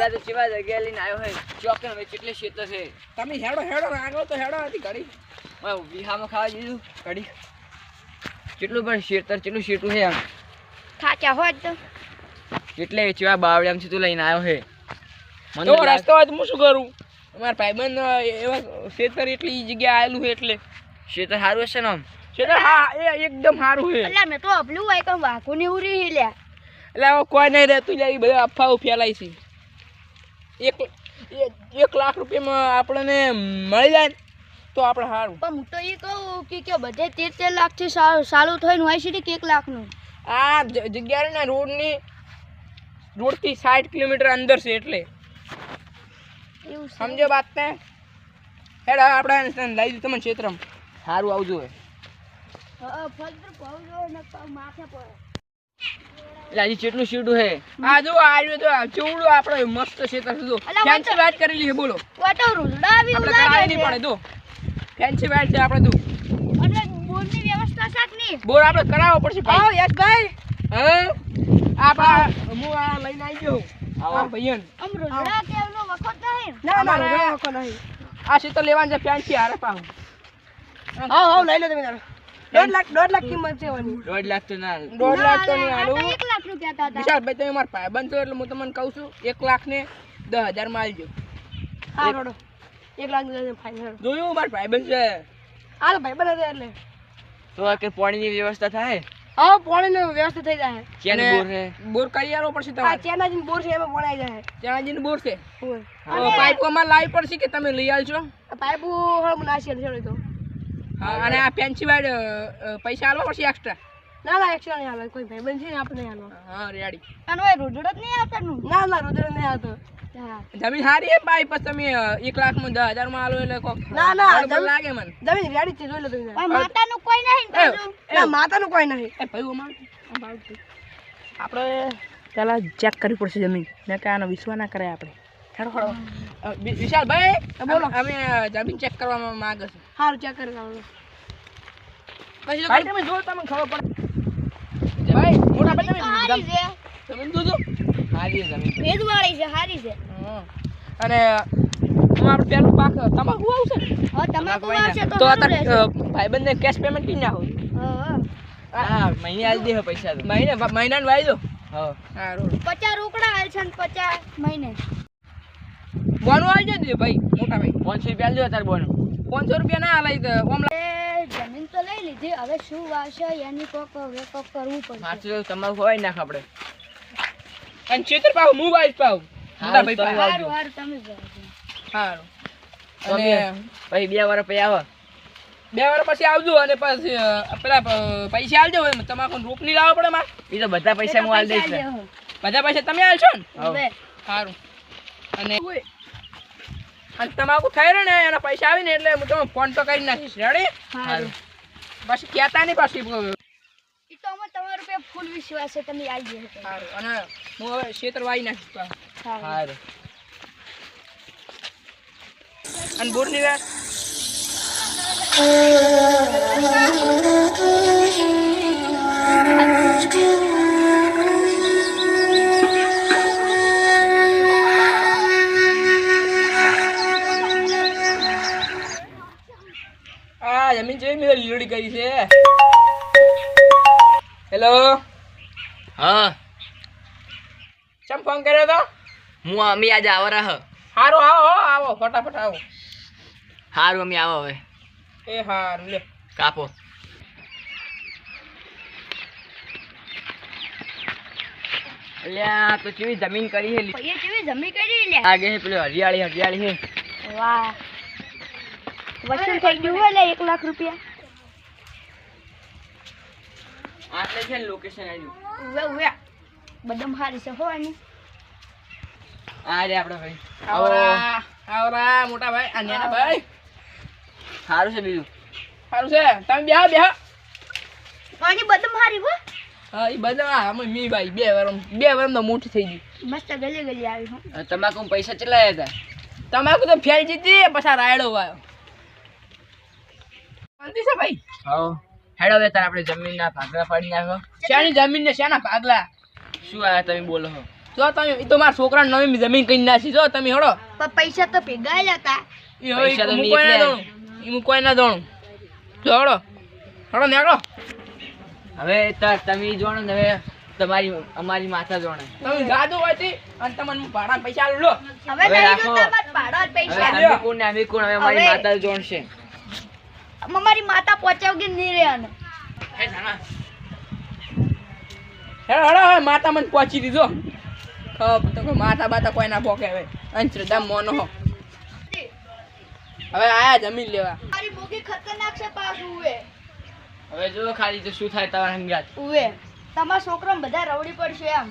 પેલા તો ચીવા જગ્યા લઈને આવ્યો હે ચોકે હવે કેટલે ક્ષેત્ર છે તમે હેડો આગળ તો હેડો હતી ઘડી વિહામાં ખાવા દીધું ઘડી કેટલું પણ ક્ષેત્ર કેટલું શેટું છે આમ ખાચા હોત તો કેટલે ચીવા બાવળિયામથી તું લઈને આવ્યો હે તો રસ્તો હોય તો હું શું કરું અમારા ભાઈબંધ એવા ક્ષેત્ર એટલી જગ્યા આવેલું છે એટલે ક્ષેત્ર સારું હશે ને આમ ક્ષેત્ર હા એ એકદમ સારું છે એટલે મેં તો અપલું હોય તો વાઘો ની ઉરી લ્યા એટલે હવે કોઈ નહીં રહેતું લે બધા અફવાઓ ફેલાય છે 1 લાખ રૂપિયામાં આપણને મળી જાય ને તો આપણે સારું પણ હું તો એ કહું કે બધે 13 લાખથી ચાલુ થઈને હોય છે કે 1 લાખનું આ જગ્યા ને રોડથી 60 કિલોમીટર અંદર છે એટલે એવું સમજો વાત ને હેડ આપણે લઈ દીધું તમને ક્ષેત્રમાં સારું આવજો હે ફળદ્ર પાવજો ને માથે પડે એટલે હજી કેટલું શેટું હે આ જો આવ્યો તો ચૂડું આપણે મસ્ત ક્ષેત્ર છે જો ફેન્સી વાત કરેલી છે બોલો વાટો રૂડા આવી આપણે કરાવી નહીં પડે જો ફેન્સી વાત છે આપણે જો અને બોરની વ્યવસ્થા સાકની બોર આપણે કરાવવો પડશે ભાઈ યશભાઈ હા આપા હું આ લઈને આવી ગયો આવો ભઈયન આમ રૂડા કેવનો વખત નહીં ના રૂડા વખત નહીં આ ક્ષેત્ર લેવાનું છે ફેન્સી હારે પાઉં હા લઈ લો તમે 1.5 લાખ કિંમત છે વાની 1.5 લાખ તો ના 1.5 લાખ તો નહીં આલું 1 લાખ નું કહેતા હતા વિશાલભાઈ તમે મારા ભાઈબંધ છો એટલે હું તમને કહું છું 1 લાખ ને 10,000 માં આલજો હા રોડો 1 લાખ ને ફાઈનલ જોયું મારા ભાઈબંધ છે આ ભાઈબંધ હતા એટલે તો કે પાણીની વ્યવસ્થા થાય હા પાણીની વ્યવસ્થા થઈ જાય ક્યાં બોર હે બોર કરી આલો પડશે તમારે ચેનાજીન બોર છે એમાં પાણી આવી જાય ચેનાજીન બોર છે પાઇપ માં લાવી પડશે કે તમે લઈ આવજો પાઇપ હળ નાસી છે તો હા અને આ પેન્સી વાડ પૈસા આલવા પડશે એક્સ્ટ્રા ના એક્સ્ટ્રા નહીં આલે કોઈ ભાઈબંધ છે ને આપણે નહીં આલવા હા રેડી અને ઓય રોજડો જ નહીં આવતા નું ના રોજડો નહીં આવતો જમીન હારી હે ભાઈ પછી તમે 1 લાખ માં 10,000 માં આલો એટલે કોક ના લાગે મને જમીન રેડી છે જોઈ લો તમે માતાનું કોઈ નહીં ના માતાનું કોઈ નહીં એ ભાઈ આપણે પેલા ચેક કરવી પડશે જમીન ને કે આનો વિશ્વાસ ના કરે આપણે વિશાલભાઈ બોલો અમે જમીન ચેક કરવા માંગે છે સારું ચેક કરી ભાઈ તમે જો તમને ખબર પડે ભાઈ મોટા ભાઈ તમે જમીન જોજો હારી જમીન ભેજવાળી છે હારી છે અને અમારું પેલું પાક તમાકુ આવશે હા તમાકુ આવશે તો અત્યારે ભાઈબંધને કેશ પેમેન્ટ કરી નાખો હા મહિને આલી દે પૈસા તો મહિનાનું વાઈ દો હા સારું 50 રોકડા આલ છે ને 50 મહિને બોનું આવી જજો ભાઈ મોટા ભાઈ 500 રૂપિયા આલજો તાર બોનું 500 રૂપિયા ના આલાય તો ઓમ જમીન તો લઈ લીધી હવે શું વાવશે એની કોક કરવું પડશે માથું તમારું હોય નાખ આપણે અને ચેતર પાવ હું વાઈસ પાવ મોટા ભાઈ પાવ હારું તમે જાઓ સારું અને પછી 2 વાર પછી આવો 2 વાર પછી આવજો અને પછી પેલા પૈસા આલજો તમાકુ રોપ નહીં લાવવો પડે માં એ તો બધા પૈસા હું આલ દઈશ બધા પૈસા તમે આલશો ને હવે સારું અને તમાકુ થઈ રહ્યો ને એના પૈસા આવીને એટલે હું તમે ફોન તો કરી નાખીશ રેડી સારું પછી કહેતા નહીં પાછી ઈ તો અમે તમારા पे ફૂલ વિશ્વાસ છે તમે આવી જશો સારું અને હું હવે ક્ષેત્ર વાઈ નાખીશ સારું અને બોરની વાત જમીન છે મેં લીલોડી કરી છે હેલો હા ચમ ફોન કર્યો તો હું અમે આજે આવરા હ સારું આવો ફટાફટ આવો સારું અમે આવો હવે એ હારું લે કાપો અલ્યા તો કેવી જમીન કરી હે એ કેવી જમી કરી લે આગે હે પેલો હરિયાળી હે વાહ વસૂલ થઈ ગયું હોય લે 1 લાખ રૂપિયા આટલે છે લોકેશન આવ્યું ઉવે બદમ હારી છે હો એની આ રે આપણો ભાઈ આવરા મોટા ભાઈ આ નાના ભાઈ સારું છે બીજું સારું છે તમે બેહો પાણી બદમ હારી હો હા એ બધા અમે મી ભાઈ 2 વાર તો મોટી થઈ ગઈ મસ્ત ગલી ગલી આવી હો તમાકુ પૈસા ચલાયા હતા તમાકુ તો ફેલ જીતી પછી રાયડો આવ્યો શાંતિ છે ભાઈ હા હેડો હવે તાર આપણે જમીનના ભાગલા પાડી નાખો શાની જમીન ને શાના ભાગલા શું આયા તમે બોલો છો જો તમે ઈ તો મારા છોકરા નવી જમીન કઈ નાખી જો તમે હળો પણ પૈસા તો ભેગા જ હતા. ઈ પૈસા તો મૂકવાય ના દોણું મૂકવાય ના દોણું જો હળો હળો નેકળો હવે તમે જોણો ને હવે તમારી અમારી માથા જોણે. તમે જાદુ હોયથી અને તમને ભાડા પૈસા આલું લો હવે નહીં રાખો. જોતા અમારા ભાડા જ હવે પૈસા. અમે કોણ ને અમે કોણ, હવે અમારી હવે- માતા જોણશે. અમારી માતા પહોંચાવગી નહીં રહ્યા. હે જાણા હેડો હેડો હવે માતા મને પહોંચી દીધો તો કોઈ માતા બાતા કોઈ ના પોકે હવે અંશ્રદ્ધા મોનો હો હવે આયા જમીન લેવા મારી બોગી ખતરનાક છે પાછું ઉવે. હવે જો ખાલી તો શું થાય તમારા હંગાત. ઉવે તમારા છોકરા બધા રવડી પડશે એમ.